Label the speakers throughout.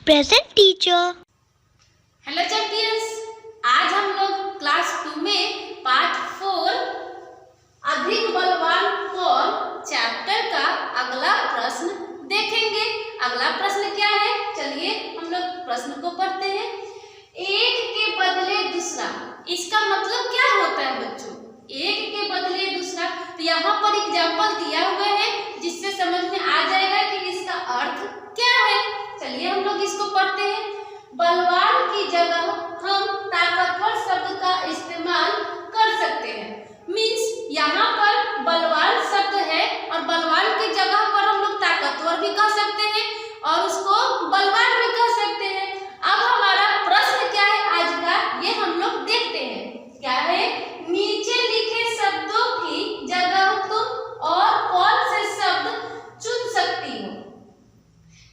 Speaker 1: Present teacher.
Speaker 2: Hello champions, आज हम लोग क्लास 2 में पार्ट 4 अधिक बलवान कौन चैप्टर का अगला प्रश्न देखेंगे। अगला प्रश्न क्या है, चलिए हम लोग प्रश्न को पढ़ते हैं। एक के बदले दूसरा, इसका मतलब क्या होता है बच्चों? एक के बदले दूसरा, तो यहाँ पर एग्जाम्पल दिया हुआ है जिससे समझ में आ जाएगा कि इसका अर्थ क्या है। चलिए हम लोग इसको पढ़ते हैं। बलवान की जगह हम ताकतवर शब्द का इस्तेमाल कर सकते हैं। मीन्स यहाँ पर बलवान शब्द है और बलवान की जगह पर हम लोग ताकतवर भी कह सकते हैं और उसको बलवान भी कह सकते हैं। अब हमारा प्रश्न क्या है आज का, ये हम लोग देखते हैं। क्या है, नीचे लिखे शब्दों की जगह तुम और कौन से शब्द चुन सकती हो।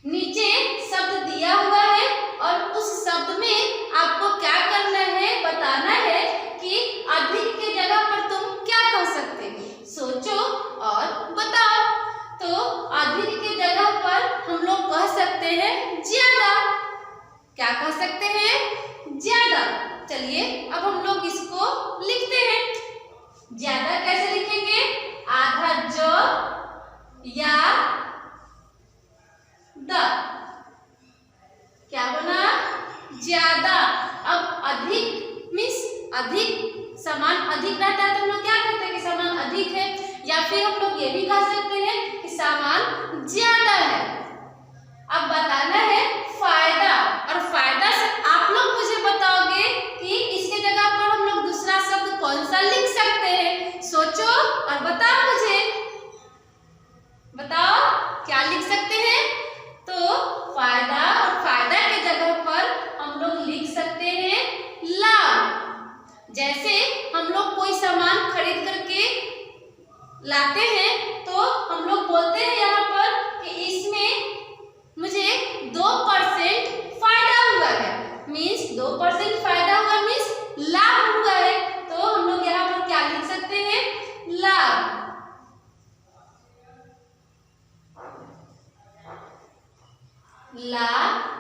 Speaker 2: नीचे शब्द दिया हुआ है और उस शब्द में आपको क्या करना है, बताना है कि अधिक के जगह पर तुम क्या कह सकते हो। सोचो और बताओ। तो अधिक के जगह पर हम लोग कह सकते हैं ज्यादा। क्या कह सकते हैं? ज्यादा। चलिए अब हम लोग इसको लिखते हैं। ज्यादा कैसे लिखेंगे? आधा ज या द, क्या बना? ज्यादा। अब अधिक मीन्स अधिक समान अधिक रहता है तो हम लोग क्या कहते हैं कि सामान अधिक है, या फिर हम लोग ये भी कह सकते हैं कि सामान ज्यादा है। अब बताना है फायदा, और फायदा से आप लोग मुझे बताओगे कि इसके जगह पर हम लोग दूसरा शब्द कौन सा लिख सकते हैं। सोचो और बताओ मुझे, बताओ क्या लिख सकते हैं। तो फायदा, और फायदा के जगह पर हम लोग लिख सकते हैं लाभ। जैसे हम लोग कोई सामान खरीद करके लाते हैं तो हम लोग बोलते हैं यहाँ पर कि इसमें मुझे 2% फायदा हुआ है। मीन्स 2% फायदा हुआ मीन्स लाभ हुआ है। तो हम लोग यहाँ पर क्या लिख सकते हैं? लाभ। लाभ,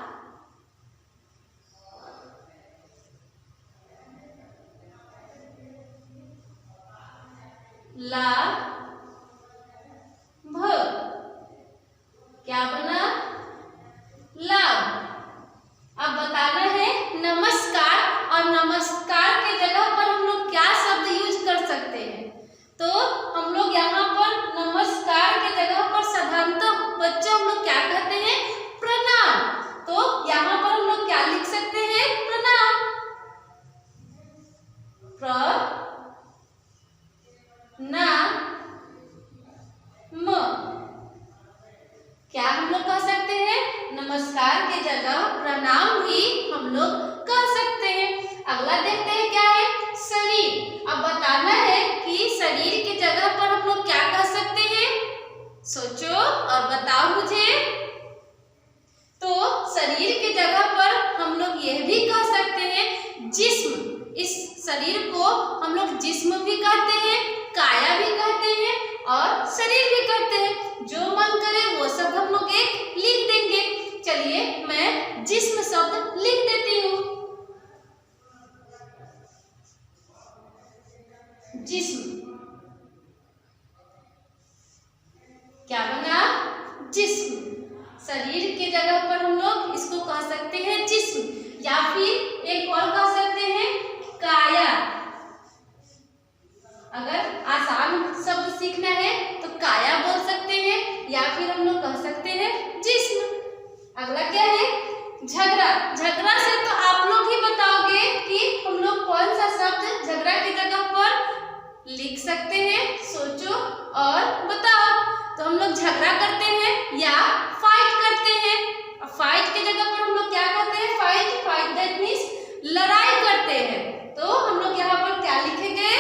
Speaker 2: लाभ, क्या बना? लाभ। अब बताना है नमस्कार, और नमस्कार के जगह पर हम लोग क्या शब्द यूज कर सकते हैं। तो हम लोग यहाँ पर नमस्कार के जगह पर साधारणतः बच्चों हम लोग क्या कहते हैं? प्रणाम। तो यहाँ पर हम लोग क्या लिख सकते हैं? प्रणाम। क्या हम लोग कह सकते हैं? नमस्कार के जगह प्रणाम भी हम लोग कह सकते हैं। अगला देखते हैं क्या है, शरीर। अब बताना है कि शरीर के जगह पर हम लोग क्या कह सकते हैं। सोचो और बताओ मुझे। तो शरीर के जगह पर हम लोग यह भी कह सकते हैं जिस्म। इस शरीर को हम लोग जिस्म भी कहते हैं, काया भी कहते हैं और शरीर भी कहते हैं। जो मन करे वो सब हम लोग एक लिख देंगे। चलिए मैं जिस्म शब्द लिख देती हूँ। जिस्म, क्या बना? जिस्म। शरीर के जगह पर हम लोग इसको कह सकते हैं जिस्म, या फिर एक और कह सकते हैं काया। अगर आसान शब्द सीखना है तो काया बोल सकते हैं, या फिर हम लोग कह सकते हैं जिस्म। अगला क्या है, झगड़ा। झगड़ा से तो आप लोग ही बताओगे कि हम लोग कौन सा शब्द झगड़ा की जगह पर लिख सकते हैं। सोचो और बताओ। तो हम लोग झगड़ा करते हैं या फाइट करते हैं। फाइट की जगह पर हम लोग क्या कहते हैं? फाइट। फाइट दैट मीन्स लड़ाई करते हैं। तो हम लोग यहाँ पर क्या लिखेंगे?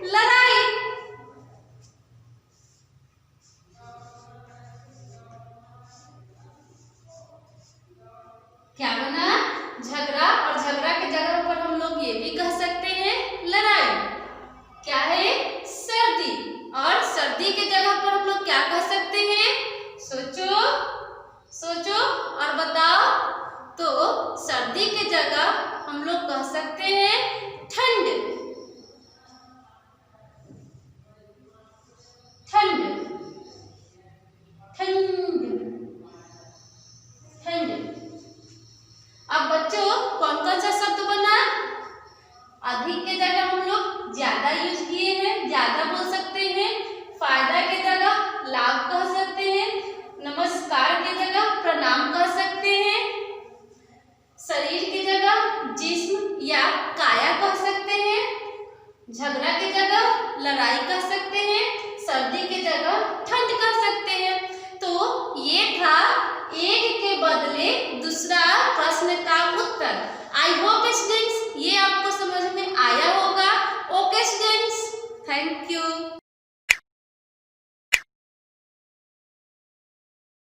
Speaker 2: लड़ाई। क्या बना? झगड़ा, और झगड़ा के जगह पर हम लोग ये भी कह सकते हैं लड़ाई। क्या है? सर्दी, और सर्दी के जगह पर हम लोग क्या कह सकते हैं? सोचो, सोचो और बताओ। तो की जगह ठंड कह सकते हैं। तो ये था एक के बदले दूसरा प्रश्न का उत्तर। आई होप स्टूडेंट्स ये आपको समझ में आया होगा। Okay students, thank you.